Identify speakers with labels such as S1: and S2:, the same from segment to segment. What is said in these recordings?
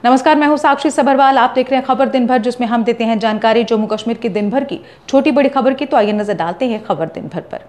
S1: नमस्कार, मैं हूं साक्षी सबरवाल। आप देख रहे हैं खबर दिन भर, जिसमें हम देते हैं जानकारी जम्मू कश्मीर की दिन भर की छोटी बड़ी खबर की। तो आइए नजर डालते हैं खबर दिन भर पर।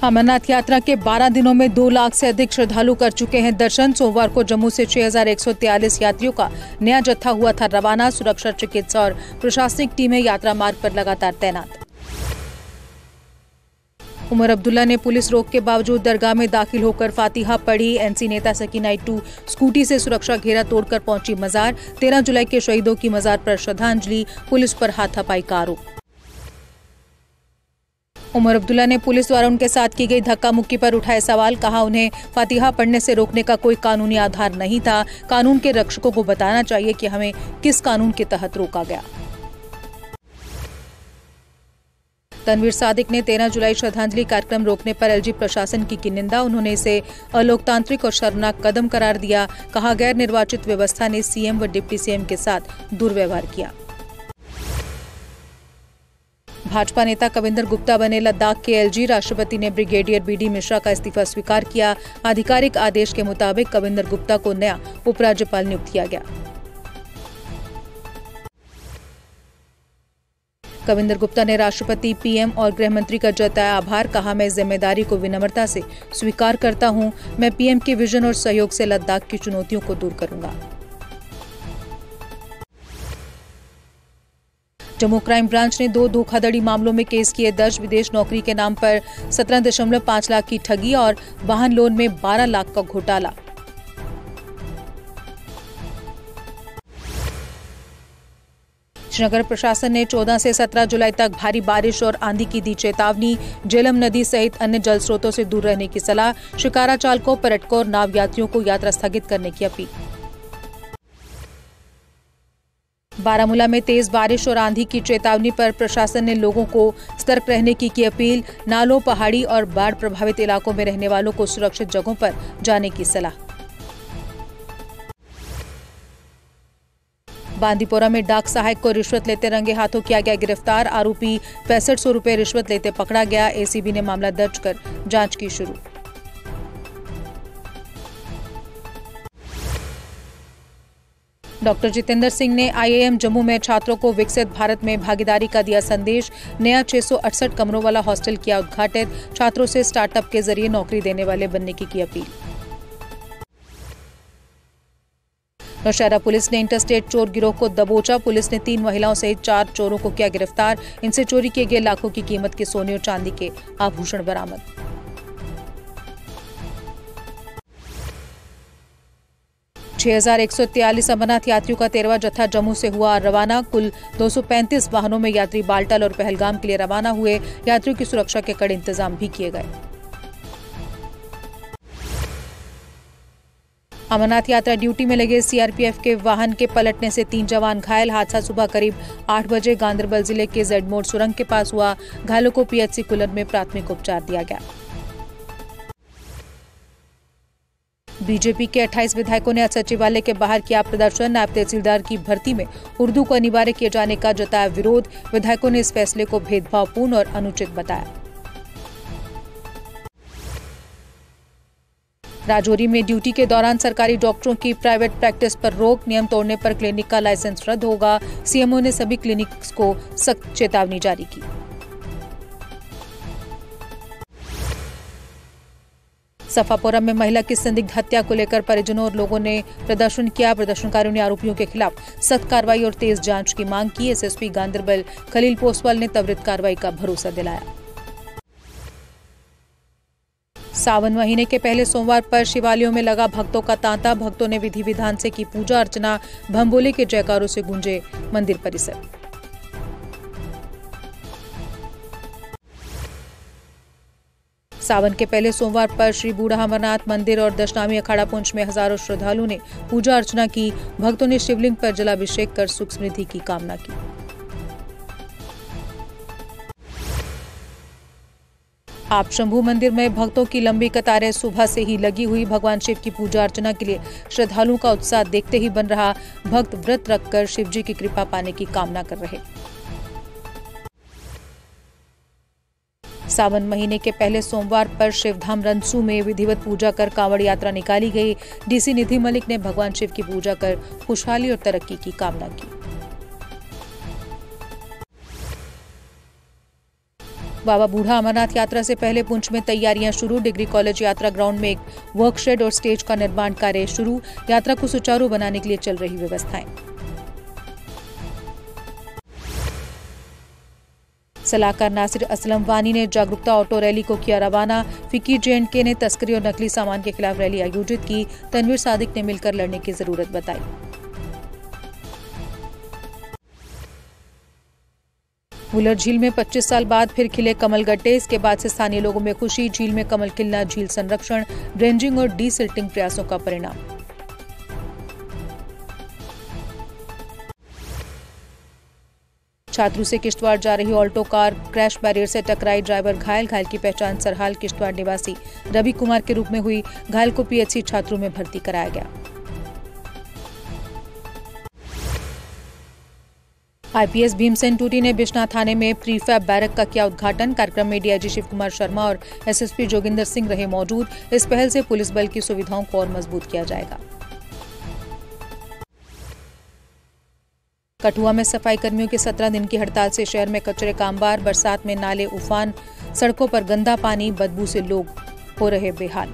S1: अमरनाथ यात्रा के 12 दिनों में 2 लाख से अधिक श्रद्धालु कर चुके हैं दर्शन। सोमवार को जम्मू से 6143 यात्रियों का नया जत्था हुआ था रवाना। सुरक्षा, चिकित्सा और प्रशासनिक टीमें यात्रा मार्ग पर लगातार तैनात। उमर अब्दुल्ला ने पुलिस रोक के बावजूद दरगाह में दाखिल होकर फातिहा पढ़ी। एनसी नेता सकीना इट्टू स्कूटी से सुरक्षा घेरा तोड़कर पहुंची मजार। 13 जुलाई के शहीदों की मजार पर श्रद्धांजलि, पुलिस पर हाथापाई का आरोप। उमर अब्दुल्ला ने पुलिस द्वारा उनके साथ की गई धक्का मुक्की पर उठाए सवाल। कहा, उन्हें फातिहा पढ़ने से रोकने का कोई कानूनी आधार नहीं था। कानून के रक्षकों को बताना चाहिए कि हमें किस कानून के तहत रोका गया। तनवीर सादिक ने 13 जुलाई श्रद्धांजलि कार्यक्रम रोकने पर एलजी प्रशासन की निंदा। उन्होंने इसे अलोकतांत्रिक और शर्मनाक कदम करार दिया। कहा, गैर निर्वाचित व्यवस्था ने सीएम व डिप्टी सीएम के साथ दुर्व्यवहार किया। भाजपा नेता कविंदर गुप्ता बने लद्दाख के एलजी। राष्ट्रपति ने ब्रिगेडियर बीडी मिश्रा का इस्तीफा स्वीकार किया। आधिकारिक आदेश के मुताबिक कविंदर गुप्ता को नया उपराज्यपाल नियुक्त किया गया। कविंदर गुप्ता ने राष्ट्रपति, पीएम और गृह मंत्री का जताया आभार। कहा, मैं इस जिम्मेदारी को विनम्रता से स्वीकार करता हूं। मैं पीएम के विजन और सहयोग से लद्दाख की चुनौतियों को दूर करूंगा। जम्मू क्राइम ब्रांच ने 2 धोखाधड़ी मामलों में केस किए दर्ज। विदेश नौकरी के नाम पर 17.5 लाख की ठगी और वाहन लोन में 12 लाख का घोटाला। श्रीनगर प्रशासन ने 14 से 17 जुलाई तक भारी बारिश और आंधी की दी चेतावनी। झेलम नदी सहित अन्य जल स्रोतों से दूर रहने की सलाह। शिकारा चालकों, पर्यटकों और नाव यात्रियों को यात्रा स्थगित करने की अपील। बारामूला में तेज बारिश और आंधी की चेतावनी पर प्रशासन ने लोगों को सतर्क रहने की अपील। नालों, पहाड़ी और बाढ़ प्रभावित इलाकों में रहने वालों को सुरक्षित जगहों पर जाने की सलाह। बांदीपोरा में डाक सहायक को रिश्वत लेते रंगे हाथों किया गया गिरफ्तार। आरोपी 6500 रुपए रिश्वत लेते पकड़ा गया। एसीबी ने मामला दर्ज कर जांच की शुरू। डॉक्टर जितेंद्र सिंह ने आईआईएम जम्मू में छात्रों को विकसित भारत में भागीदारी का दिया संदेश। नया 668 कमरों वाला हॉस्टल किया उद्घाटित। छात्रों से स्टार्टअप के जरिए नौकरी देने वाले बनने की अपील। नौशहरा पुलिस ने इंटरस्टेट चोर गिरोह को दबोचा। पुलिस ने 3 महिलाओं सहित 4 चोरों को किया गिरफ्तार। इनसे चोरी किए गए लाखों की कीमत के सोने और चांदी के आभूषण बरामद। छह 6143 अमरनाथ यात्रियों का 13वां जत्था जम्मू से हुआ रवाना। कुल 235 वाहनों में यात्री बालटाल और पहलगाम के लिए रवाना हुए। यात्रियों की सुरक्षा के कड़े इंतजाम भी किए गए। अमरनाथ यात्रा ड्यूटी में लगे सीआरपीएफ के वाहन के पलटने से 3 जवान घायल। हादसा सुबह करीब 8 बजे गांदरबल जिले के जेड मोड़ सुरंग के पास हुआ। घायलों को पीएचसी कुल्लर में प्राथमिक उपचार दिया गया। बीजेपी के 28 विधायकों ने सचिवालय के बाहर किया प्रदर्शन। नायब तहसीलदार की भर्ती में उर्दू को अनिवार्य किए जाने का जताया विरोध। विधायकों ने इस फैसले को भेदभावपूर्ण और अनुचित बताया। राजौरी में ड्यूटी के दौरान सरकारी डॉक्टरों की प्राइवेट प्रैक्टिस पर रोक। नियम तोड़ने पर क्लिनिक का लाइसेंस रद्द होगा। सीएमओ ने सभी क्लिनिक्स को सख्त चेतावनी जारी की। सफापुरा में महिला की संदिग्ध हत्या को लेकर परिजनों और लोगों ने प्रदर्शन किया। प्रदर्शनकारियों ने आरोपियों के खिलाफ सख्त कार्रवाई और तेज जांच की मांग की। एसएसपी गांदरबल खलील पोसवाल ने त्वरित कार्रवाई का भरोसा दिलाया। सावन महीने के पहले सोमवार पर शिवालयों में लगा भक्तों का तांता। भक्तों ने विधि विधान से की पूजा अर्चना। भंभोले के जयकारों से गूंजे मंदिर परिसर। सावन के पहले सोमवार पर श्री बूढ़ा अमरनाथ मंदिर और दशनामी अखाड़ा पुंछ में हजारों श्रद्धालुओं ने पूजा अर्चना की। भक्तों ने शिवलिंग पर जलाभिषेक कर सुख समृद्धि की कामना की। आप शंभू मंदिर में भक्तों की लंबी कतारें सुबह से ही लगी हुई। भगवान शिव की पूजा अर्चना के लिए श्रद्धालुओं का उत्साह देखते ही बन रहा। भक्त व्रत रखकर शिव जी की कृपा पाने की कामना कर रहे। सावन महीने के पहले सोमवार पर शिवधाम रनसू में विधिवत पूजा कर कांवड़ यात्रा निकाली गई। डीसी निधि मलिक ने भगवान शिव की पूजा कर खुशहाली और तरक्की की कामना की। बाबा बूढ़ा अमरनाथ यात्रा से पहले पुंछ में तैयारियां शुरू। डिग्री कॉलेज यात्रा ग्राउंड में एक वर्कशेड और स्टेज का निर्माण कार्य शुरू। यात्रा को सुचारू बनाने के लिए चल रही व्यवस्थाएं। सलाहकार नासिर असलम वानी ने जागरूकता ऑटो रैली को किया रवाना। फिक्की J&K ने तस्करी और नकली सामान के खिलाफ रैली आयोजित की। तनवीर सादिक ने मिलकर लड़ने की जरूरत बताई। वुलर झील में 25 साल बाद फिर खिले कमल गड्ढे। इसके बाद से स्थानीय लोगों में खुशी। झील में कमल खिलना झील संरक्षण, ड्रेंजिंग और डीसिल्टिंग प्रयासों का परिणाम। छात्रों से किश्तवाड़ जा रही ऑल्टो कार क्रैश बैरियर से टकराई, ड्राइवर घायल। घायल की पहचान सरहाल किश्तवाड़ निवासी रवि कुमार के रूप में हुई। घायल को PHC छात्रों में भर्ती कराया गया। IPS भीमसेन टूटी ने बिश्ना थाने में प्रीफैब बैरक का किया उद्घाटन। कार्यक्रम में DIG शिव कुमार शर्मा और SSP जोगिंदर सिंह रहे मौजूद। इस पहल से पुलिस बल की सुविधाओं को और मजबूत किया जाएगा। कठुआ में सफाई कर्मियों की 17 दिन की हड़ताल से शहर में कचरे का अंबार। बरसात में नाले उफान, सड़कों पर गंदा पानी, बदबू से लोग हो रहे बेहाल।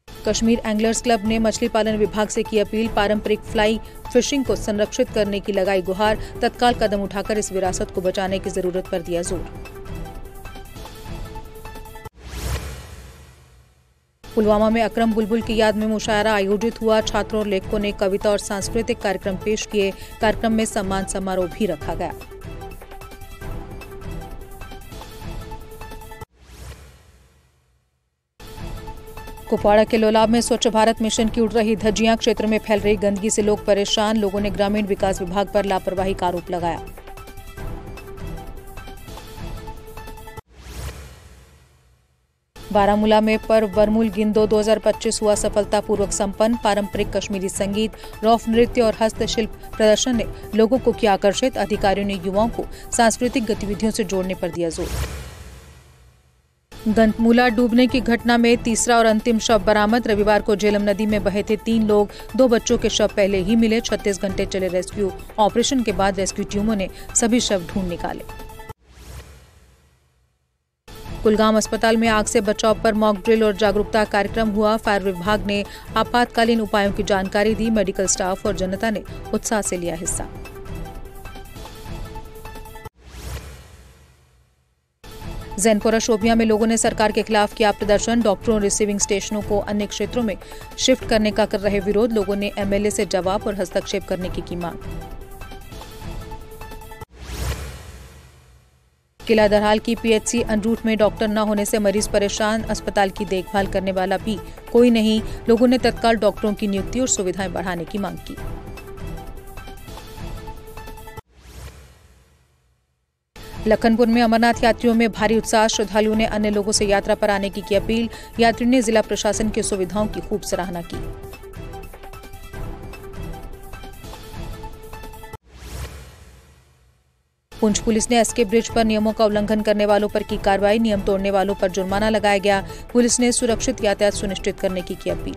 S1: कश्मीर एंगलर्स क्लब ने मछली पालन विभाग से की अपील। पारंपरिक फ्लाई फिशिंग को संरक्षित करने की लगाई गुहार। तत्काल कदम उठाकर इस विरासत को बचाने की जरूरत पर दिया जोर। पुलवामा में अकरम बुलबुल की याद में मुशायरा आयोजित हुआ। छात्रों और लेखकों ने कविता और सांस्कृतिक कार्यक्रम पेश किए। कार्यक्रम में सम्मान समारोह भी रखा गया। कुपवाड़ा के लोलाब में स्वच्छ भारत मिशन की उड़ रही धज्जियां। क्षेत्र में फैल रही गंदगी से लोग परेशान। लोगों ने ग्रामीण विकास विभाग पर लापरवाही का आरोप लगाया। बारामूला में पर्व बरमूल गिंदो 2025 हुआ सफलतापूर्वक संपन्न। पारंपरिक कश्मीरी संगीत, रौफ नृत्य और हस्तशिल्प प्रदर्शन ने लोगों को किया आकर्षित। अधिकारियों ने युवाओं को सांस्कृतिक गतिविधियों से जोड़ने पर दिया जोर। गंतमूला डूबने की घटना में तीसरा और अंतिम शव बरामद। रविवार को झेलम नदी में बहे थे 3 लोग। 2 बच्चों के शव पहले ही मिले। 36 घंटे चले रेस्क्यू ऑपरेशन के बाद रेस्क्यू टीमों ने सभी शव ढूंढ निकाले। कुलगाम अस्पताल में आग से बचाव पर मॉक ड्रिल और जागरूकता कार्यक्रम हुआ। फायर विभाग ने आपातकालीन उपायों की जानकारी दी। मेडिकल स्टाफ और जनता ने उत्साह से लिया हिस्सा। जैनपुरा शोपियां में लोगों ने सरकार के खिलाफ किया प्रदर्शन। डॉक्टरों और रिसीविंग स्टेशनों को अन्य क्षेत्रों में शिफ्ट करने का कर रहे विरोध। लोगों ने MLA से जवाब और हस्तक्षेप करने की मांग। किला दरहाल की PHC अनरूट में डॉक्टर न होने से मरीज परेशान। अस्पताल की देखभाल करने वाला भी कोई नहीं। लोगों ने तत्काल डॉक्टरों की नियुक्ति और सुविधाएं बढ़ाने की मांग की। लखनपुर में अमरनाथ यात्रियों में भारी उत्साह। श्रद्धालुओं ने अन्य लोगों से यात्रा पर आने की अपील। यात्रियों ने जिला प्रशासन की सुविधाओं की खूब सराहना की। पुंछ पुलिस ने SK ब्रिज पर नियमों का उल्लंघन करने वालों पर की कार्रवाई। नियम तोड़ने वालों पर जुर्माना लगाया गया। पुलिस ने सुरक्षित यातायात सुनिश्चित करने की अपील।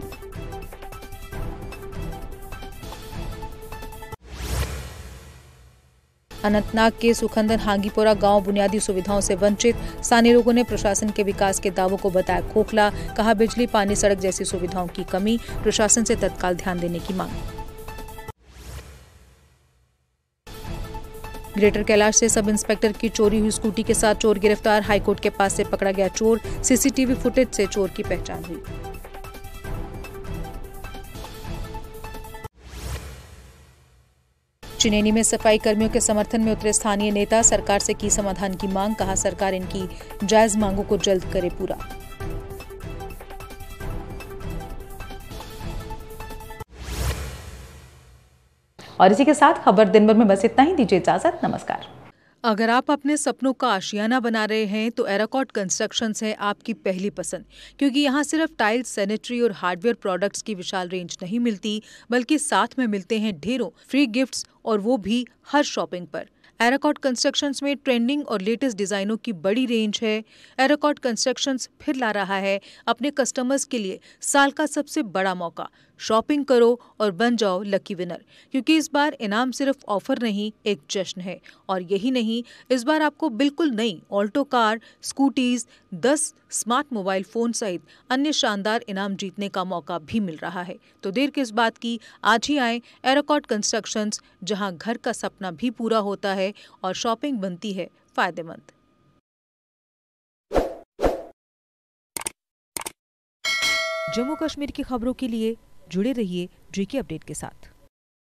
S1: अनंतनाग के सुखंदर हांगीपोरा गांव बुनियादी सुविधाओं से वंचित। स्थानीय लोगों ने प्रशासन के विकास के दावों को बताया खोखला। कहा बिजली, पानी, सड़क जैसी सुविधाओं की कमी। प्रशासन से तत्काल ध्यान देने की मांग। ग्रेटर कैलाश से सब इंस्पेक्टर की चोरी हुई स्कूटी के साथ चोर गिरफ्तार। हाईकोर्ट के पास से पकड़ा गया चोर। CCTV फुटेज से चोर की पहचान हुई। चिनेनी में सफाई कर्मियों के समर्थन में उतरे स्थानीय नेता। सरकार से की समाधान की मांग। कहा सरकार इनकी जायज मांगों को जल्द करे पूरा।
S2: और इसी के साथ खबर दिन भर में बस इतना ही। दीजिए इजाजत। नमस्कार।
S1: अगर आप अपने सपनों का आशियाना बना रहे हैं तो एराकॉट कंस्ट्रक्शंस है आपकी पहली पसंद, क्योंकि यहाँ सिर्फ टाइल्स, सैनिटरी और हार्डवेयर प्रोडक्ट्स की विशाल रेंज नहीं मिलती, बल्कि साथ में मिलते हैं ढेरों फ्री गिफ्ट्स, और वो भी हर शॉपिंग पर। एराकॉट कंस्ट्रक्शंस में ट्रेंडिंग और लेटेस्ट डिजाइनों की बड़ी रेंज है। एराकॉट कंस्ट्रक्शंस फिर ला रहा है अपने कस्टमर्स के लिए साल का सबसे बड़ा मौका। शॉपिंग करो और बन जाओ लकी विनर, क्योंकि इस बार इनाम सिर्फ ऑफर नहीं, एक जश्न है। और यही नहीं, इस बार आपको बिल्कुल नई Alto car, scooties, 10 smart mobile phone सहित अन्य शानदार इनाम जीतने का मौका भी मिल रहा है। तो देर किस बात की, आज ही आए एराकॉट कंस्ट्रक्शंस, जहां घर का सपना भी पूरा होता है और शॉपिंग बनती है फायदेमंद। जम्मू कश्मीर की खबरों के लिए जुड़े रहिए GK अपडेट के साथ।